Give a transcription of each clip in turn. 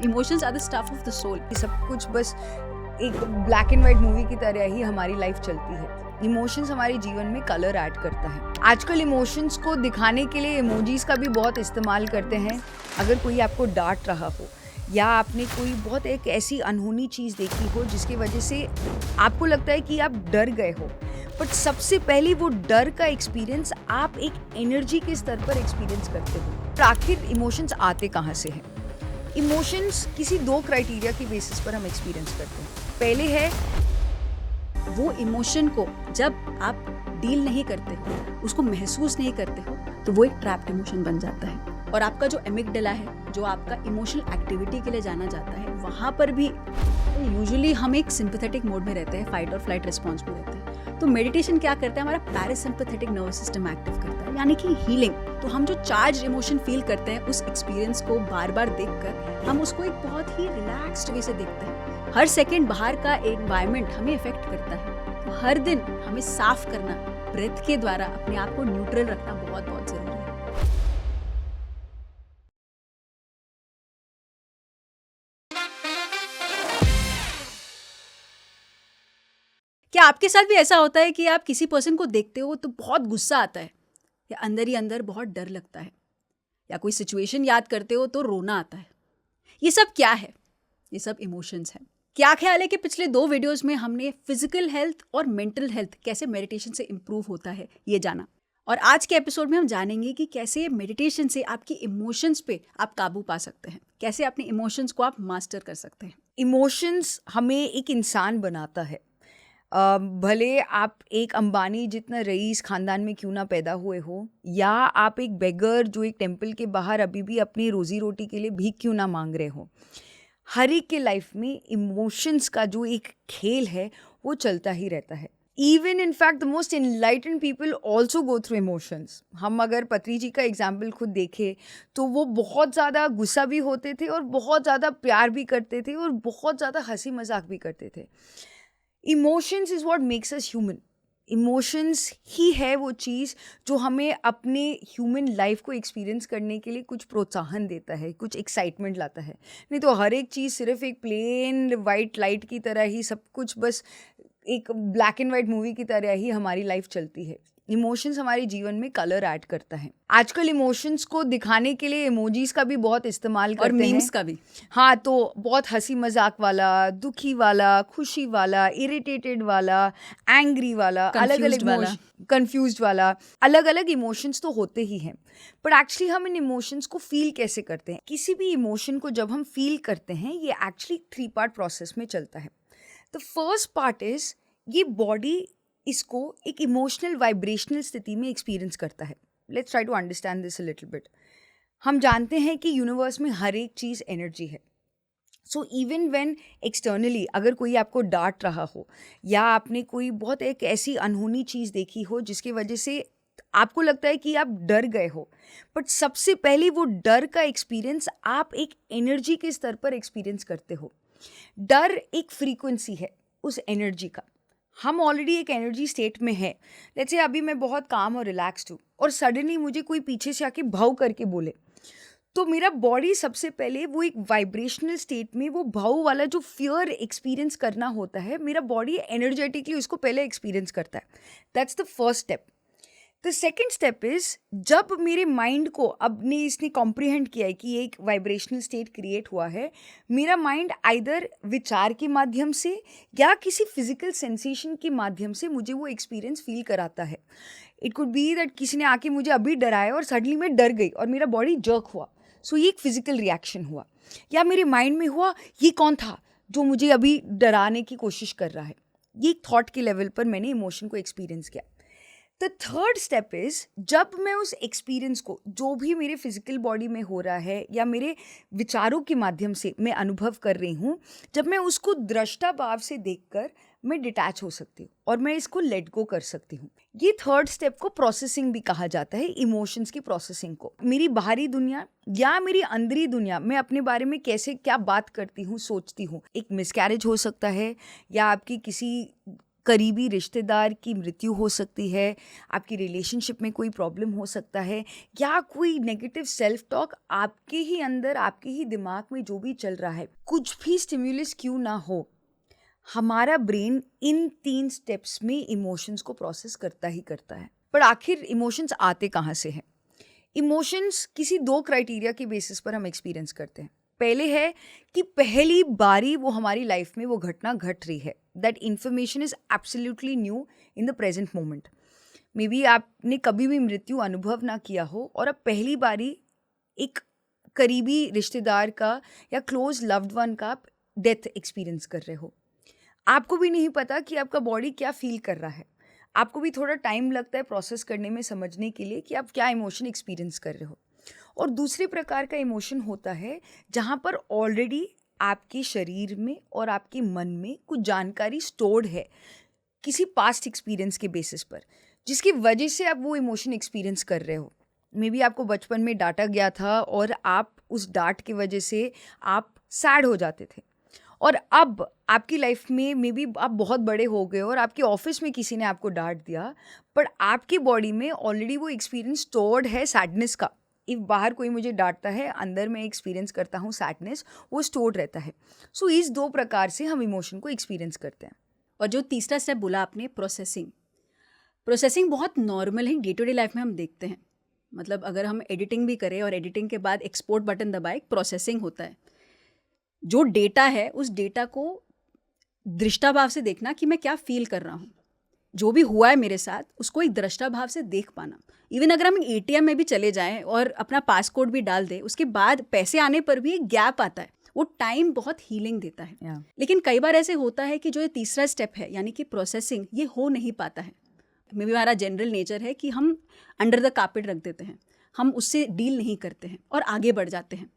Emotions are the stuff of the soul. सब कुछ बस एक ब्लैक एंड वाइट मूवी की तरह ही हमारी लाइफ चलती है। इमोशंस हमारे जीवन में कलर ऐड करता है। आजकल इमोशंस को दिखाने के लिए इमोजीज का भी बहुत इस्तेमाल करते हैं। अगर कोई आपको डांट रहा हो या आपने कोई बहुत एक ऐसी अनहोनी चीज़ देखी हो जिसकी वजह से आपको लगता है कि आप डर गए हो, बट सबसे पहले वो डर का एक्सपीरियंस आप एक एनर्जी के स्तर पर एक्सपीरियंस करते हो। आखिर इमोशंस आते कहाँ से हैं? इमोशंस किसी दो क्राइटेरिया की बेसिस पर हम एक्सपीरियंस करते हैं। पहले है वो इमोशन को जब आप डील नहीं करते हो, उसको महसूस नहीं करते हो, तो वो एक ट्रैप्ड इमोशन बन जाता है। और आपका जो एमिगडाला है, जो आपका इमोशनल एक्टिविटी के लिए जाना जाता है, वहाँ पर भी यूजुअली हम एक सिंपैथेटिक मोड में रहते हैं, फाइट और फ्लाइट रिस्पॉन्स में रहते हैं। तो मेडिटेशन क्या करता है, हमारा पैरासिम्पैथेटिक नर्वस सिस्टम एक्टिव करता है, यानी कि हीलिंग। तो हम जो चार्ज इमोशन फील करते हैं, उस एक्सपीरियंस को बार बार देखकर हम उसको एक बहुत ही रिलैक्स्ड वे से देखते हैं। हर सेकेंड बाहर का एनवायरनमेंट हमें इफेक्ट करता है। तो हर दिन हमें साफ करना, ब्रेथ के द्वारा अपने आप को न्यूट्रल रखना बहुत बहुत जरूरी है। क्या आपके साथ भी ऐसा होता है कि आप किसी पर्सन को देखते हो तो बहुत गुस्सा आता है, या अंदर ही अंदर बहुत डर लगता है, या कोई सिचुएशन याद करते हो तो रोना आता है? ये सब क्या है? ये सब इमोशंस हैं। क्या ख्याल है कि पिछले 2 वीडियोस में हमने फिजिकल हेल्थ और मेंटल हेल्थ कैसे मेडिटेशन से इम्प्रूव होता है ये जाना, और आज के एपिसोड में हम जानेंगे कि कैसे मेडिटेशन से आपकी इमोशंस पे आप काबू पा सकते हैं, कैसे अपने इमोशंस को आप मास्टर कर सकते हैं। इमोशंस हमें एक इंसान बनाता है। भले आप एक अंबानी जितना रईस खानदान में क्यों ना पैदा हुए हो, या आप एक बेगर जो एक टेम्पल के बाहर अभी भी अपनी रोजी रोटी के लिए भीख क्यों ना मांग रहे हो, हर एक के लाइफ में इमोशंस का जो एक खेल है वो चलता ही रहता है। Even in fact the most enlightened people also go through emotions. हम अगर पत्री जी का एग्जाम्पल खुद देखें तो वो बहुत ज़्यादा गुस्सा भी होते थे और बहुत ज़्यादा प्यार भी करते थे और बहुत ज़्यादा हंसी मजाक भी करते थे। Emotions is what makes us human. Emotions ही है वो चीज़ जो हमें अपने ह्यूमन लाइफ को एक्सपीरियंस करने के लिए कुछ प्रोत्साहन देता है, कुछ एक्साइटमेंट लाता है। नहीं तो हर एक चीज़ सिर्फ एक प्लेन वाइट लाइट की तरह ही, सब कुछ बस एक ब्लैक एंड वाइट मूवी की तरह ही हमारी लाइफ चलती है। इमोशंस हमारे जीवन में कलर ऐड करता है। आजकल इमोशंस को दिखाने के लिए इमोजीज का भी बहुत इस्तेमाल करते हैं, और मीम्स का भी। हाँ, तो बहुत हंसी मजाक वाला, दुखी वाला, खुशी वाला, इरिटेटेड वाला, एंग्री वाला, अलग अलग कंफ्यूज्ड वाला, अलग अलग इमोशंस तो होते ही हैं। बट एक्चुअली हम इन इमोशंस को फील कैसे करते हैं? किसी भी इमोशन को जब हम फील करते हैं, ये एक्चुअली 3 पार्ट प्रोसेस में चलता है। द फर्स्ट पार्ट इज ये बॉडी इसको एक इमोशनल वाइब्रेशनल स्थिति में एक्सपीरियंस करता है। Let's try to understand this a little bit. हम जानते हैं कि यूनिवर्स में हर एक चीज़ एनर्जी है। सो इवन व्हेन एक्सटर्नली अगर कोई आपको डांट रहा हो या आपने कोई बहुत एक ऐसी अनहोनी चीज़ देखी हो जिसकी वजह से आपको लगता है कि आप डर गए हो, बट सबसे पहले वो डर का एक्सपीरियंस आप एक एनर्जी के स्तर पर एक्सपीरियंस करते हो। डर एक फ्रीक्वेंसी है उस एनर्जी का। हम ऑलरेडी एक एनर्जी स्टेट में है। लेट्स से अभी मैं बहुत काम और रिलैक्स्ड हूँ और सडनली मुझे कोई पीछे से आके भाव करके बोले, तो मेरा बॉडी सबसे पहले वो एक वाइब्रेशनल स्टेट में वो भाव वाला जो फियर एक्सपीरियंस करना होता है, मेरा बॉडी एनर्जेटिकली उसको पहले एक्सपीरियंस करता है। That's the first step. The second step is जब मेरे माइंड को अपने इसने कॉम्प्रिहेंड किया है कि एक वाइब्रेशनल स्टेट क्रिएट हुआ है, मेरा माइंड आइदर विचार के माध्यम से या किसी फिजिकल सेंसेशन के माध्यम से मुझे वो एक्सपीरियंस फील कराता है। इट कुड बी दैट किसी ने आके मुझे अभी डराया और सडनली मैं डर गई और मेरा बॉडी जर्क हुआ, सो ये एक फिजिकल रिएक्शन हुआ। या मेरे माइंड में हुआ ये कौन था जो मुझे अभी डराने की कोशिश कर रहा है। ये एक थॉट के लेवल पर मैंने इमोशन को एक्सपीरियंस किया। द थर्ड स्टेप इज जब मैं उस एक्सपीरियंस को जो भी मेरे फिजिकल बॉडी में हो रहा है या मेरे विचारों के माध्यम से मैं अनुभव कर रही हूँ, जब मैं उसको दृष्टा भाव से देखकर मैं डिटैच हो सकती हूँ और मैं इसको लेट गो कर सकती हूँ। ये थर्ड स्टेप को प्रोसेसिंग भी कहा जाता है, इमोशंस की प्रोसेसिंग को। मेरी बाहरी दुनिया या मेरी अंदरी दुनिया, मैं अपने बारे में कैसे क्या बात करती हूँ, सोचती हूँ। एक मिसकैरेज हो सकता है या आपकी किसी करीबी रिश्तेदार की मृत्यु हो सकती है, आपकी रिलेशनशिप में कोई प्रॉब्लम हो सकता है, या कोई नेगेटिव सेल्फ टॉक आपके ही अंदर, आपके ही दिमाग में जो भी चल रहा है, कुछ भी स्टिम्युलस क्यों ना हो, हमारा ब्रेन इन 3 स्टेप्स में इमोशंस को प्रोसेस करता ही करता है। पर आखिर इमोशंस आते कहाँ से हैं? इमोशंस किसी 2 क्राइटेरिया के बेसिस पर हम एक्सपीरियंस करते हैं। पहले है कि पहली बारी वो हमारी लाइफ में वो घटना घट रही है, that information is absolutely new in the present moment. May be आपने कभी भी मृत्यु अनुभव ना किया हो और अब पहली बारी एक करीबी रिश्तेदार का या क्लोज लव्ड वन का आप डेथ एक्सपीरियंस कर रहे हो। आपको भी नहीं पता कि आपका बॉडी क्या फील कर रहा है, आपको भी थोड़ा टाइम लगता है प्रोसेस करने में, समझने के लिए कि आप क्या इमोशन एक्सपीरियंस कर रहे हो। और दूसरे प्रकार का इमोशन होता है जहाँ पर ऑलरेडी आपके शरीर में और आपके मन में कुछ जानकारी स्टोर्ड है किसी पास्ट एक्सपीरियंस के बेसिस पर, जिसकी वजह से आप वो इमोशन एक्सपीरियंस कर रहे हो। मे बी आपको बचपन में डांटा गया था और आप उस डांट की वजह से आप सैड हो जाते थे, और अब आपकी लाइफ में मे बी आप बहुत बड़े हो गए और आपके ऑफिस में किसी ने आपको डांट दिया, पर आपकी बॉडी में ऑलरेडी वो एक्सपीरियंस स्टोर्ड है सैडनेस का। इफ बाहर कोई मुझे डांटता है, अंदर मैं एक्सपीरियंस करता हूँ सैडनेस, वो स्टोर्ड रहता है। सो इस 2 प्रकार से हम इमोशन को एक्सपीरियंस करते हैं। और जो तीसरा स्टेप बोला आपने, प्रोसेसिंग बहुत नॉर्मल है, डे टू डे लाइफ में हम देखते हैं। मतलब अगर हम एडिटिंग भी करें और एडिटिंग के बाद एक्सपोर्ट बटन दबाए, प्रोसेसिंग होता है। जो डेटा है उस डेटा को दृष्टाभाव से देखना कि मैं क्या फील कर रहा हूँ, जो भी हुआ है मेरे साथ उसको एक दृष्टाभाव से देख पाना। इवन अगर हम एटीएम में भी चले जाएं और अपना पासकोड भी डाल दें, उसके बाद पैसे आने पर भी एक गैप आता है, वो टाइम बहुत हीलिंग देता है। लेकिन कई बार ऐसे होता है कि जो ये तीसरा स्टेप है यानी कि प्रोसेसिंग, ये हो नहीं पाता है। मे भी हमारा जनरल नेचर है कि हम अंडर द कार्पेट रख देते हैं, हम उससे डील नहीं करते हैं और आगे बढ़ जाते हैं।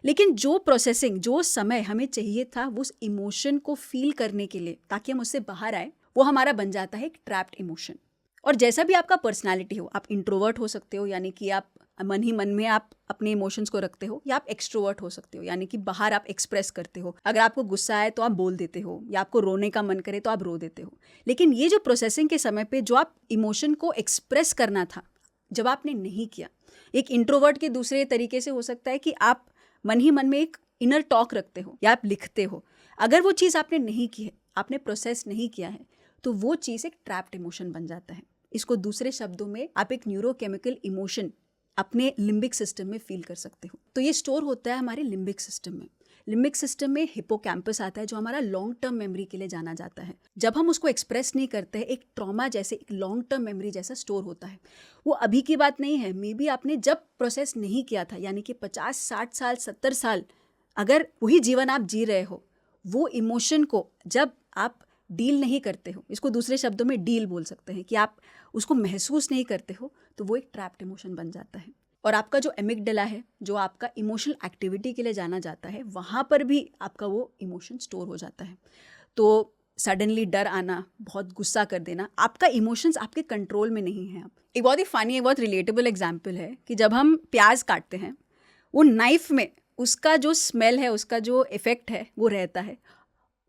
लेकिन जो प्रोसेसिंग, जो समय हमें चाहिए था वो उस इमोशन को फील करने के लिए ताकि हम उससे बाहर आए, वो हमारा बन जाता है एक ट्रैप्ड इमोशन। और जैसा भी आपका पर्सनालिटी हो, आप इंट्रोवर्ट हो सकते हो यानी कि आप मन ही मन में आप अपने इमोशंस को रखते हो, या आप एक्सट्रोवर्ट हो सकते हो यानी कि बाहर आप एक्सप्रेस करते हो। अगर आपको गुस्सा आए तो आप बोल देते हो, या आपको रोने का मन करे तो आप रो देते हो। लेकिन ये जो प्रोसेसिंग के समय पे जो आप इमोशन को एक्सप्रेस करना था, जब आपने नहीं किया, एक इंट्रोवर्ट के दूसरे तरीके से हो सकता है कि आप मन ही मन में एक इनर टॉक रखते हो या आप लिखते हो। अगर वो चीज़ आपने नहीं की है, आपने प्रोसेस नहीं किया है, तो वो चीज़ एक ट्रैप्ड इमोशन बन जाता है। इसको दूसरे शब्दों में आप एक न्यूरोकेमिकल इमोशन अपने लिम्बिक सिस्टम में फील कर सकते हो। तो ये स्टोर होता है हमारे लिम्बिक सिस्टम में। लिम्बिक सिस्टम में हिपोकैम्पस आता है जो हमारा लॉन्ग टर्म मेमोरी के लिए जाना जाता है। जब हम उसको एक्सप्रेस नहीं करते हैं, एक ट्रॉमा जैसे, एक लॉन्ग टर्म मेमोरी जैसा स्टोर होता है। वो अभी की बात नहीं है, मे बी आपने जब प्रोसेस नहीं किया था, यानी कि 50, 60 साल, 70 साल अगर वही जीवन आप जी रहे हो, वो इमोशन को जब आप डील नहीं करते हो, इसको दूसरे शब्दों में डील बोल सकते हैं, कि आप उसको महसूस नहीं करते हो, तो वो एक ट्रैप्ड इमोशन बन जाता है। और आपका जो एमिगडाला है, जो आपका इमोशनल एक्टिविटी के लिए जाना जाता है, वहाँ पर भी आपका वो इमोशन स्टोर हो जाता है। तो सडनली डर आना, बहुत गुस्सा कर देना, आपका इमोशंस आपके कंट्रोल में नहीं है। एक बहुत ही फनी, एक बहुत रिलेटेबल एग्जाम्पल है कि जब हम प्याज काटते हैं, वो नाइफ में उसका जो स्मेल है, उसका जो इफेक्ट है वो रहता है।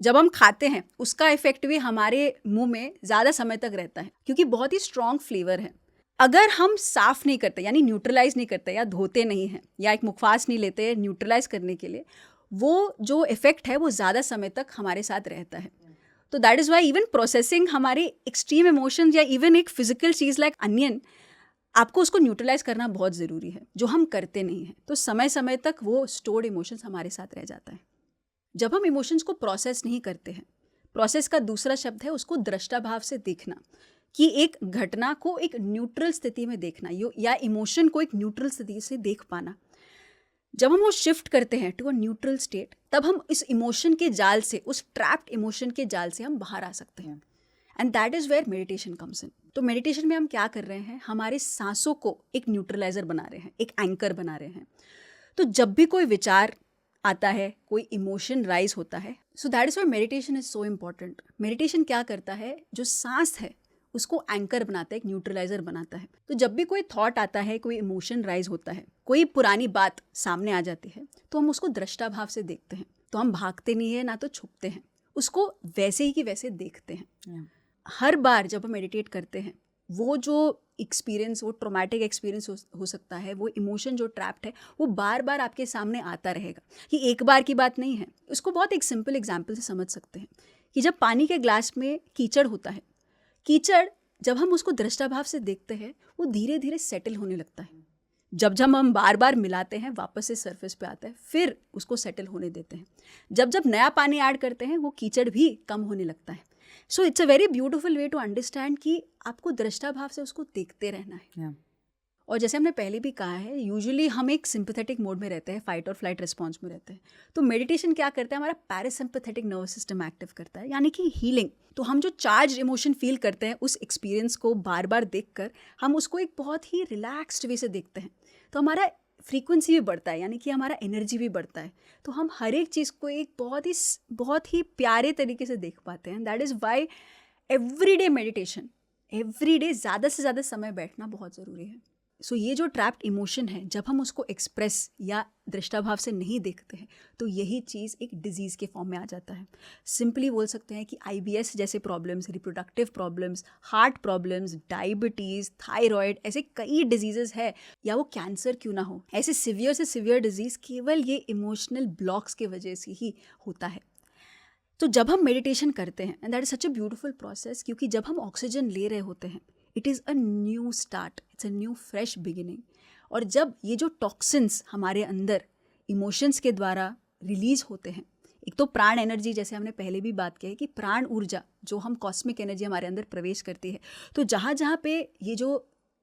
जब हम खाते हैं उसका इफेक्ट भी हमारे मुंह में ज़्यादा समय तक रहता है, क्योंकि बहुत ही स्ट्रॉन्ग फ्लेवर है। अगर हम साफ़ नहीं करते, यानी न्यूट्रलाइज नहीं करते, या धोते नहीं हैं, या एक मुखवास नहीं लेते न्यूट्रलाइज करने के लिए, वो जो इफेक्ट है वो ज़्यादा समय तक हमारे साथ रहता है। तो that is why even processing हमारे एक्सट्रीम इमोशंस, या इवन एक फिजिकल चीज़ लाइक अनियन, आपको उसको न्यूट्रलाइज करना बहुत ज़रूरी है, जो हम करते नहीं हैं। तो समय समय तक वो स्टोर्ड इमोशंस हमारे साथ रह जाता है। जब हम इमोशंस को प्रोसेस नहीं करते हैं, प्रोसेस का दूसरा शब्द है उसको दृष्टाभाव से देखना, कि एक घटना को एक न्यूट्रल स्थिति में देखना, या इमोशन को एक न्यूट्रल स्थिति से देख पाना। जब हम वो शिफ्ट करते हैं टू अ न्यूट्रल स्टेट, तब हम इस इमोशन के जाल से, उस ट्रैप्ड इमोशन के जाल से हम बाहर आ सकते हैं। And that is where meditation comes in. तो मेडिटेशन में हम क्या कर रहे हैं, हमारे सांसों को एक न्यूट्रलाइजर बना रहे हैं, एक एंकर बना रहे हैं। तो जब भी कोई विचार आता है, कोई इमोशन राइज होता है, so that is why meditation is so important. Meditation क्या करता है, जो सांस है उसको एंकर बनाता है, एक न्यूट्रलाइजर बनाता है। तो जब भी कोई थॉट आता है, कोई इमोशन राइज होता है, कोई पुरानी बात सामने आ जाती है, तो हम उसको दृष्टाभाव से देखते हैं। तो हम भागते नहीं है, ना तो छुपते हैं, उसको वैसे ही कि वैसे देखते हैं। हर बार जब हम मेडिटेट करते हैं, वो जो एक्सपीरियंस, वो ट्रॉमेटिक एक्सपीरियंस हो सकता है, वो इमोशन जो ट्रैप्ड है, वो बार बार आपके सामने आता रहेगा। ये एक बार की बात नहीं है। उसको बहुत एक सिंपल एग्जाम्पल से समझ सकते हैं कि जब पानी के ग्लास में कीचड़ होता है, कीचड़ जब हम उसको दृष्टाभाव से देखते हैं, वो धीरे धीरे सेटल होने लगता है। जब जब हम बार बार मिलाते हैं, वापस से सरफेस पे आता है, फिर उसको सेटल होने देते हैं। जब जब नया पानी ऐड करते हैं, वो कीचड़ भी कम होने लगता है। So it's a very beautiful way to understand कि आपको दृष्टाभाव से उसको देखते रहना है। Yeah. और जैसे हमने पहले भी कहा है, यूजुअली हम एक सिंपैथेटिक मोड में रहते हैं, फाइट और फ्लाइट रिस्पॉन्स में रहते हैं। तो मेडिटेशन क्या करता है, हमारा पैरासिम्पैथेटिक नर्वस सिस्टम एक्टिव करता है, यानी कि हीलिंग। तो हम जो चार्ज इमोशन फील करते हैं, उस एक्सपीरियंस को बार बार देखकर हम उसको एक बहुत ही रिलैक्स्ड वे से देखते हैं, तो हमारा फ्रीक्वेंसी भी बढ़ता है, यानी कि हमारा एनर्जी भी बढ़ता है। तो हम हर एक चीज़ को एक बहुत ही प्यारे तरीके से देख पाते हैं। That is why everyday meditation, everyday ज़्यादा से ज़्यादा समय बैठना बहुत ज़रूरी है। सो ये जो ट्रैप्ड इमोशन है, जब हम उसको एक्सप्रेस या दृष्टाभाव से नहीं देखते हैं, तो यही चीज़ एक डिजीज़ के फॉर्म में आ जाता है। सिंपली बोल सकते हैं कि IBS जैसे problems, reproductive problems, heart problems, diabetes, thyroid, ऐसे कई डिजीज़ेस है, या वो कैंसर क्यों ना हो, ऐसे सिवियर से सिवियर डिजीज़ केवल ये इमोशनल ब्लॉक्स की वजह से ही होता है। तो जब हम मेडिटेशन करते हैं, and that is such a beautiful process, क्योंकि जब हम ऑक्सीजन ले रहे होते हैं, it is a new start, it's a new fresh beginning. और जब ये जो टॉक्सिन्स हमारे अंदर इमोशंस के द्वारा रिलीज होते हैं, एक तो प्राण एनर्जी, जैसे हमने पहले भी बात की है कि प्राण ऊर्जा, जो हम कॉस्मिक एनर्जी हमारे अंदर प्रवेश करती है, तो जहाँ जहाँ पे ये जो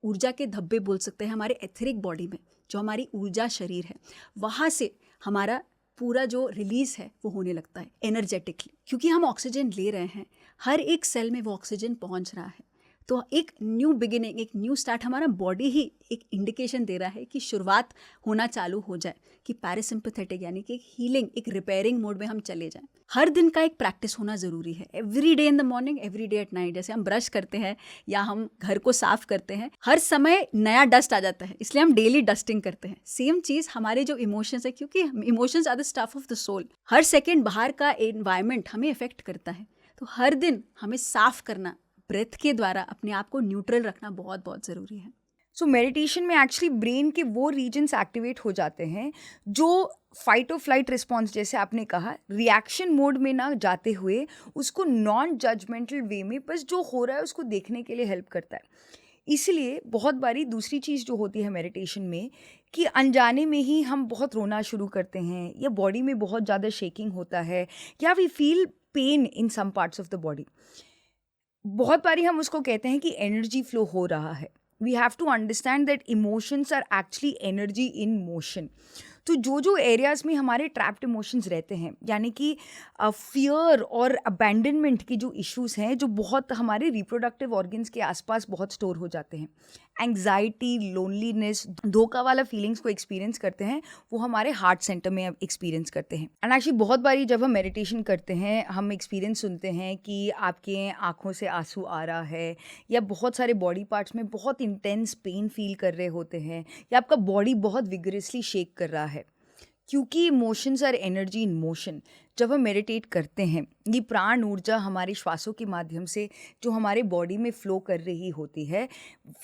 ऊर्जा के धब्बे बोल सकते हैं हमारे एथरिक बॉडी में, जो हमारी ऊर्जा शरीर है, वहाँ से हमारा पूरा जो रिलीज है वो होने लगता है एनर्जेटिकली, क्योंकि हम ऑक्सीजन ले रहे हैं, हर एक सेल में वो ऑक्सीजन पहुंच रहा है। तो एक न्यू बिगिनिंग, एक न्यू स्टार्ट, हमारा बॉडी ही एक इंडिकेशन दे रहा है कि शुरुआत होना चालू हो जाए, कि पैरासिम्पैथेटिक यानी कि एक हीलिंग, एक रिपेयरिंग मोड में हम चले जाएं। हर दिन का एक प्रैक्टिस होना ज़रूरी है, every day in the morning, every day at night. जैसे हम ब्रश करते हैं या हम घर को साफ करते हैं, हर समय नया डस्ट आ जाता है, इसलिए हम डेली डस्टिंग करते हैं। सेम चीज़ हमारे जो इमोशंस है, क्योंकि emotions are the stuff of the soul, हर सेकेंड बाहर का एनवायरमेंट हमें इफेक्ट करता है। तो हर दिन हमें साफ करना, ब्रेथ के द्वारा अपने आप को न्यूट्रल रखना बहुत बहुत ज़रूरी है। सो मेडिटेशन में एक्चुअली ब्रेन के वो रीजन्स एक्टिवेट हो जाते हैं जो फाइट और फ्लाइट रिस्पॉन्स, जैसे आपने कहा, रिएक्शन मोड में ना जाते हुए उसको नॉन जजमेंटल वे में बस जो हो रहा है उसको देखने के लिए हेल्प करता है। इसलिए बहुत बारी दूसरी चीज़ जो होती है मेडिटेशन में, कि अनजाने में ही हम बहुत रोना शुरू करते हैं, या बॉडी में बहुत ज़्यादा शेकिंग होता है, या we feel pain in some parts of the body. बहुत बारी हम उसको कहते हैं कि एनर्जी फ्लो हो रहा है। We have to understand that emotions are actually energy in motion. तो जो जो एरियाज़ में हमारे ट्रैप्ड इमोशंस रहते हैं, यानी कि फियर और अबैंडनमेंट की जो इश्यूज़ हैं, जो बहुत हमारे रिप्रोडक्टिव ऑर्गन्स के आसपास बहुत स्टोर हो जाते हैं, एंग्जाइटी, लोनलीनेस, धोखा वाला फीलिंग्स को एक्सपीरियंस करते हैं, वो हमारे हार्ट सेंटर में एक्सपीरियंस करते हैं। एंड एक्चुअली बहुत बारी जब हम मेडिटेशन करते हैं, हम एक्सपीरियंस सुनते हैं कि आपके आँखों से आंसू आ रहा है, या बहुत सारे बॉडी पार्ट्स में बहुत इंटेंस पेन फील कर रहे होते हैं, या आपका बॉडी बहुत विगरसली शेक कर रहा है, क्योंकि emotions are energy in motion. जब हम मेडिटेट करते हैं, ये प्राण ऊर्जा हमारे श्वासों के माध्यम से जो हमारे बॉडी में फ्लो कर रही होती है,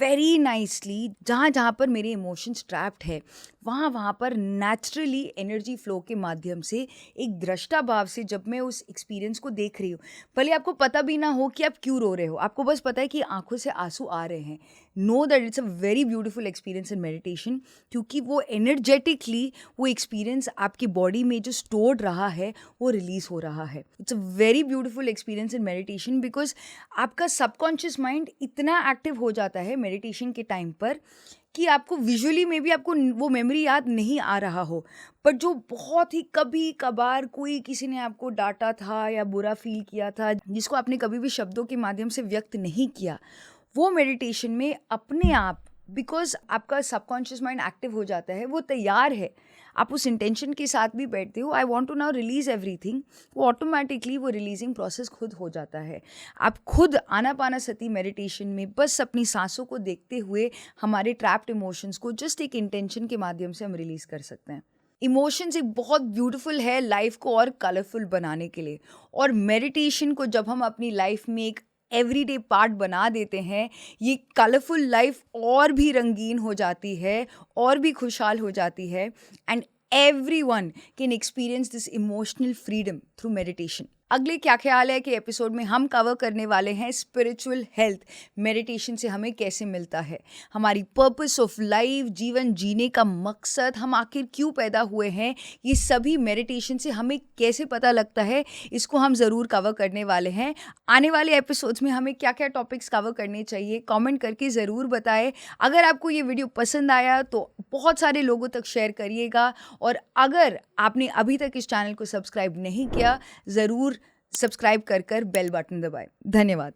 वेरी नाइसली, जहाँ जहाँ पर मेरे इमोशंस ट्रैप्ड है, वहाँ वहाँ पर नेचुरली एनर्जी फ्लो के माध्यम से, एक दृष्टा भाव से, जब मैं उस एक्सपीरियंस को देख रही हूँ, भले आपको पता भी ना हो कि आप क्यों रो रहे हो, आपको बस पता है कि आंखों से आंसू आ रहे हैं, know that it's a very beautiful experience in meditation, क्योंकि वो एनर्जेटिकली वो एक्सपीरियंस आपकी बॉडी में जो स्टोर्ड रहा है वो रिलीज हो रहा है। It's a very beautiful experience in meditation, because आपका सबकॉन्शियस माइंड इतना एक्टिव हो जाता है मेडिटेशन के टाइम पर कि आपको विजुअली में भी आपको वो मेमोरी याद नहीं आ रहा हो, बट जो बहुत ही कभी कभार कोई किसी ने आपको डांटा था या बुरा फील किया था, जिसको आपने कभी भी शब्दों के माध्यम से व्यक्त नहीं किया, वो मेडिटेशन में अपने आप, बिकॉज आपका सबकॉन्शियस माइंड एक्टिव हो जाता है, वो तैयार है, आप उस इंटेंशन के साथ भी बैठते हो, I want to now release everything, वो ऑटोमेटिकली वो रिलीजिंग प्रोसेस खुद हो जाता है। आप खुद आनापानासती मेडिटेशन में बस अपनी सांसों को देखते हुए हमारे ट्रैप्ड इमोशंस को जस्ट एक इंटेंशन के माध्यम से हम रिलीज कर सकते हैं। इमोशंस एक बहुत ब्यूटीफुल है लाइफ को और कलरफुल बनाने के लिए, और मेडिटेशन को जब हम अपनी लाइफ में एक एवरीडे पार्ट बना देते हैं, ये कलरफुल लाइफ और भी रंगीन हो जाती है, और भी खुशहाल हो जाती है. And everyone can experience this emotional freedom through meditation. अगले क्या ख्याल है कि एपिसोड में हम कवर करने वाले हैं स्पिरिचुअल हेल्थ. मेडिटेशन से हमें कैसे मिलता है, हमारी पर्पस ऑफ लाइफ, जीवन जीने का मकसद, हम आखिर क्यों पैदा हुए हैं, ये सभी मेडिटेशन से हमें कैसे पता लगता है, इसको हम ज़रूर कवर करने वाले हैं. आने वाले एपिसोड्स में हमें क्या क्या टॉपिक्स कवर करने चाहिए कमेंट करके ज़रूर बताएं. अगर आपको ये वीडियो पसंद आया तो बहुत सारे लोगों तक शेयर करिएगा, और अगर आपने अभी तक इस चैनल को सब्सक्राइब नहीं किया, ज़रूर सब्सक्राइब कर बेल बटन दबाएं. धन्यवाद.